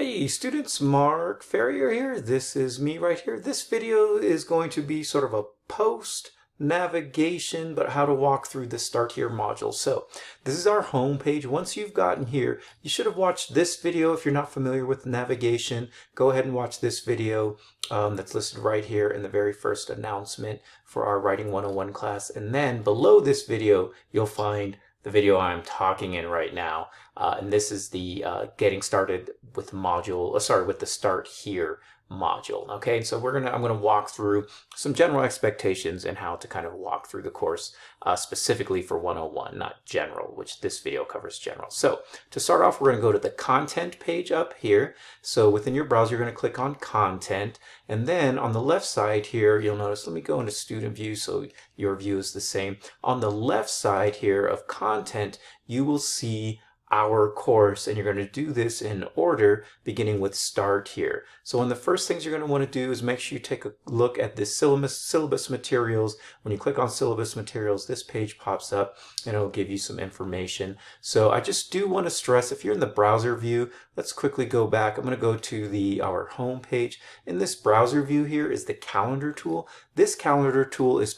Hey students, Mark Ferrier here. This is me right here. This video is going to be sort of a post navigation, but how to walk through the Start Here module. So this is our home page. Once you've gotten here, you should have watched this video. If you're not familiar with navigation, go ahead and watch this video that's listed right here in the very first announcement for our Writing 101 class. And then below this video, you'll find the video I'm talking in right now. And this is the getting started with module, with the Start Here module. Okay, so I'm gonna walk through some general expectations and how to kind of walk through the course specifically for 101, not general, which this video covers general. So to start off, we're gonna go to the content page up here. So within your browser, you're gonna click on content, and then on the left side here, you'll notice, let me go into student view so your view is the same. On the left side here of content, you will see our course, and you're going to do this in order beginning with Start Here. So one of the first things you're going to want to do is make sure you take a look at this syllabus materials. When you click on syllabus materials, this page pops up and it'll give you some information. So I just do want to stress, if you're in the browser view, let's quickly go back. I'm going to go to our home page. In this browser view here is the calendar tool. This calendar tool is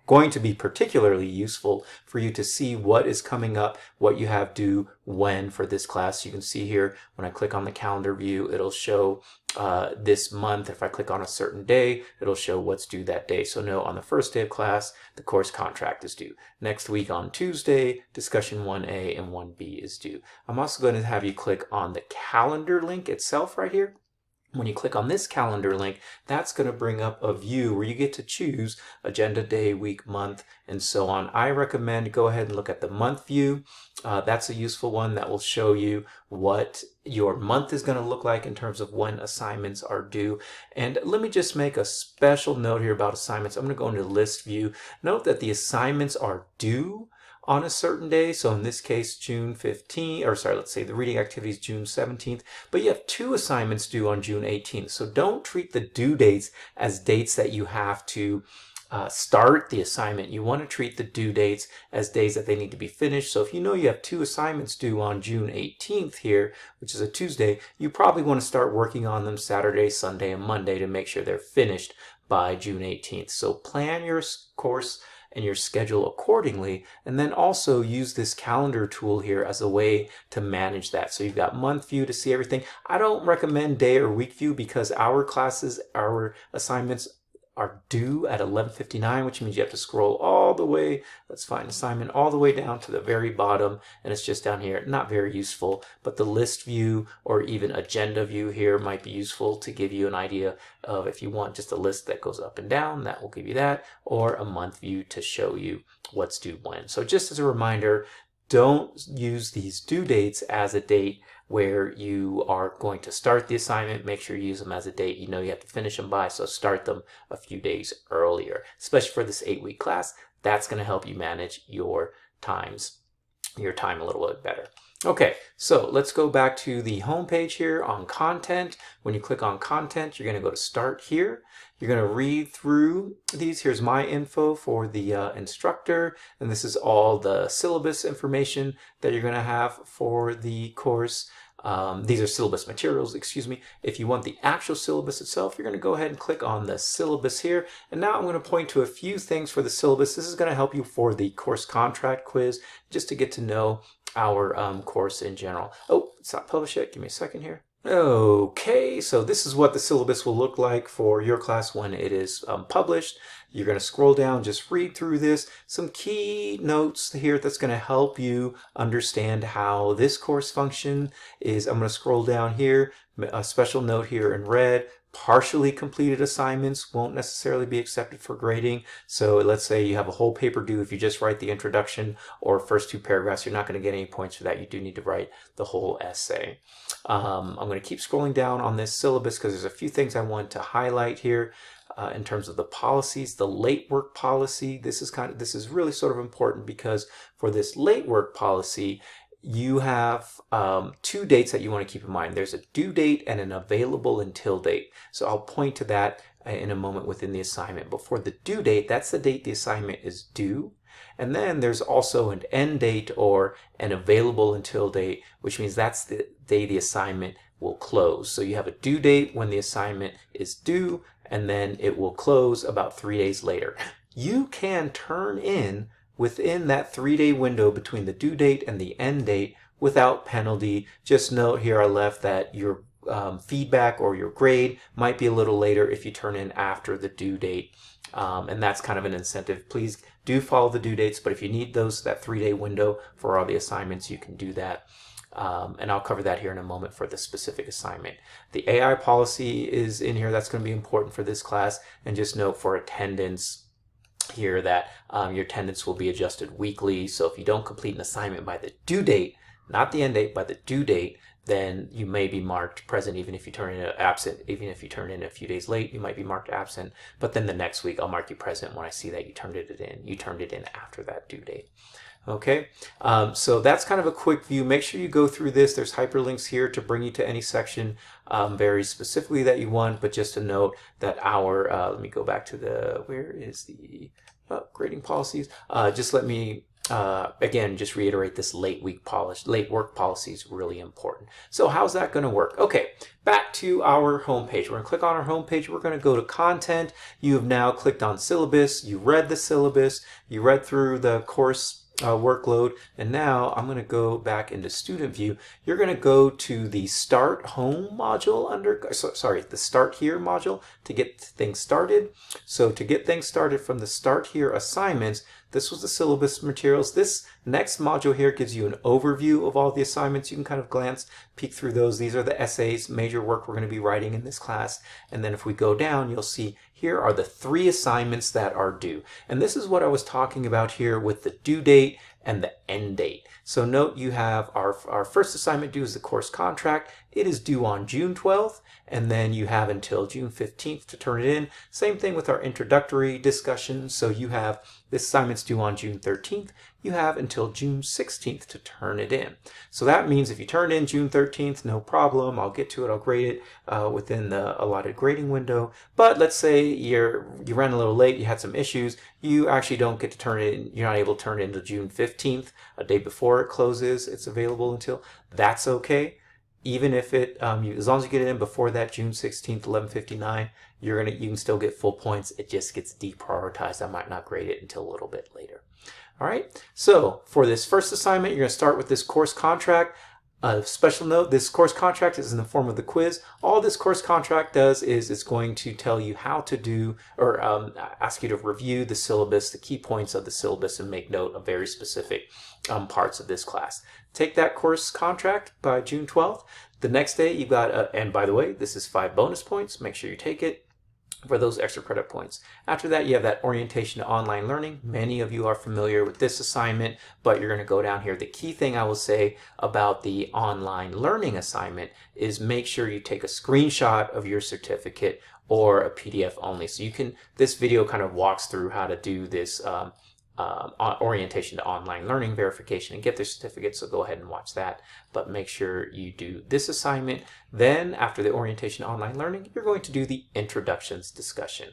going to be particularly useful for you to see what is coming up, what you have due when for this class. You can see here when I click on the calendar view, it'll show this month. If I click on a certain day, it'll show what's due that day. So no, on the first day of class, the course contract is due. Next week on Tuesday, discussion 1A and 1B is due. I'm also going to have you click on the calendar link itself right here. When you click on this calendar link, that's going to bring up a view where you get to choose agenda, day, week, month, and so on. I recommend go ahead and look at the month view. That's a useful one that will show you what your month is going to look like in terms of when assignments are due. And let me just make a special note here about assignments. I'm going to go into list view. Note that the assignments are due on a certain day. So in this case, June 15th, or sorry, let's say the reading activity is June 17th, but you have 2 assignments due on June 18th. So don't treat the due dates as dates that you have to start the assignment. You want to treat the due dates as days that they need to be finished. So if you know you have 2 assignments due on June 18th here, which is a Tuesday, you probably want to start working on them Saturday, Sunday, and Monday to make sure they're finished by June 18th. So plan your course and your schedule accordingly, and then also use this calendar tool here as a way to manage that. So you've got month view to see everything. I don't recommend day or week view because our assignments are due at 11:59, which means you have to scroll all the way, let's find assignment, all the way down to the very bottom, and it's just down here. Not very useful, but the list view or even agenda view here might be useful to give you an idea of, if you want just a list that goes up and down, that will give you that, or a month view to show you what's due when. So just as a reminder, don't use these due dates as a date where you are going to start the assignment. Make sure you use them as a date you know you have to finish them by, so start them a few days earlier. Especially for this 8-week class, that's going to help you manage your time a little bit better. Okay, so let's go back to the home page here on content. When you click on content, you're going to go to Start Here. You're going to read through these. Here's my info for the instructor, and this is all the syllabus information that you're going to have for the course. These are syllabus materials, excuse me. If you want the actual syllabus itself, you're going to go ahead and click on the syllabus here. And now I'm going to point to a few things for the syllabus. This is going to help you for the course contract quiz, just to get to know our course in general. Oh, it's not published yet. Give me a second here. Okay, so this is what the syllabus will look like for your class when it is published. You're going to scroll down, just read through this. Some key notes here that's going to help you understand how this course function is. I'm going to scroll down here. A special note here in red. Partially completed assignments won't necessarily be accepted for grading. So let's say you have a whole paper due. If you just write the introduction or first 2 paragraphs, you're not going to get any points for that. You do need to write the whole essay. I'm going to keep scrolling down on this syllabus because there's a few things I want to highlight here. In terms of the policies, the late work policy, this is really sort of important because for this late work policy, you have 2 dates that you want to keep in mind. There's a due date and an available until date. So I'll point to that in a moment within the assignment. But for the due date, that's the date the assignment is due. And then there's also an end date or an available until date, which means that's the day the assignment will close. So you have a due date when the assignment is due, and then it will close about 3 days later. You can turn in within that 3-day window between the due date and the end date without penalty. Just note here I left that your feedback or your grade might be a little later if you turn in after the due date. And that's kind of an incentive. Please do follow the due dates, but if you need that 3-day window for all the assignments, you can do that. And I'll cover that here in a moment for the specific assignment. The AI policy is in here. That's going to be important for this class. And just note for attendance here that your attendance will be adjusted weekly. So if you don't complete an assignment by the due date, not the end date, by the due date, then you may be marked present even if you turn in absent. Even if you turn in a few days late, you might be marked absent. But then the next week, I'll mark you present when I see that you turned it in. You turned it in after that due date. Okay, so that's kind of a quick view. Make sure you go through this. There's hyperlinks here to bring you to any section very specifically that you want. But just to note that our, let me go back to the, where is the grading policies? Just let me, again, just reiterate this late work policy is really important. So how's that going to work? Okay, back to our homepage. We're going to click on our homepage. We're going to go to content. You have now clicked on syllabus. You read the syllabus. You read through the course workload, and now I'm going to go back into student view. You're going to go to the start home module the start here module to get things started. So to get things started from the start here assignments, this was the syllabus materials. This next module here gives you an overview of all the assignments. You can kind of peek through those. These are the essays, major work we're going to be writing in this class. And then if we go down, you'll see here are the 3 assignments that are due. And this is what I was talking about here with the due date and the end date. So note you have our first assignment due is the course contract. It is due on June 12th, and then you have until June 15th to turn it in. Same thing with our introductory discussion. So you have this assignment's due on June 13th. You have until June 16th to turn it in. So that means if you turn in June 13th, no problem. I'll get to it. I'll grade it within the allotted grading window. But let's say you ran a little late, you had some issues. You actually don't get to turn it in. You're not able to turn it until June 15th, a day before it closes. It's available until. That's okay. Even if as long as you get it in before that June 16th, 11:59, you can still get full points. It just gets deprioritized. I might not grade it until a little bit later. All right. So for this first assignment, you're going to start with this course contract. A special note, this course contract is in the form of the quiz. All this course contract does is it's going to tell you how to do, or ask you to review the syllabus, the key points of the syllabus, and make note of very specific parts of this class. Take that course contract by June 12th. The next day you've got, and by the way, this is 5 bonus points. Make sure you take it for those extra credit points. After that, you have that orientation to online learning. Many of you are familiar with this assignment, but you're going to go down here. The key thing I will say about the online learning assignment is make sure you take a screenshot of your certificate or a PDF only. So this video kind of walks through how to do this orientation to online learning verification and get their certificate, so go ahead and watch that. But make sure you do this assignment. Then after the orientation to online learning, you're going to do the introductions discussion.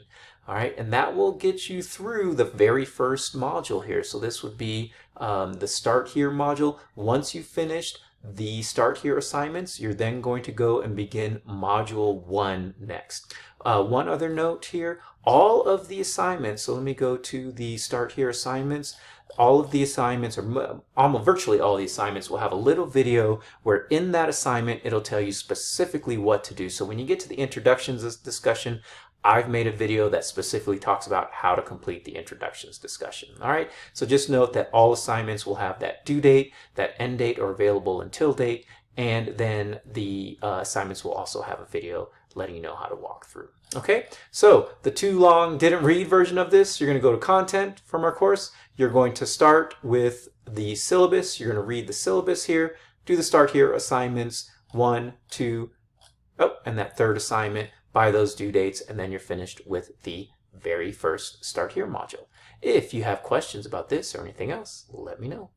All right, and that will get you through the very first module here. So this would be the start here module. Once you've finished the start here assignments, you're then going to go and begin module 1 next. One other note here, all of the assignments, so let me go to the start here assignments. All of the assignments, or almost virtually all the assignments, will have a little video where in that assignment it'll tell you specifically what to do. So when you get to the introductions discussion, I've made a video that specifically talks about how to complete the introductions discussion. All right, so just note that all assignments will have that due date, that end date or available until date, and then the assignments will also have a video letting you know how to walk through. Okay, so the too long didn't read version of this, you're going to go to content from our course. You're going to start with the syllabus. You're going to read the syllabus here, do the start here assignments 1, 2, and that third assignment by those due dates, and then you're finished with the very first start here module. If you have questions about this or anything else, let me know.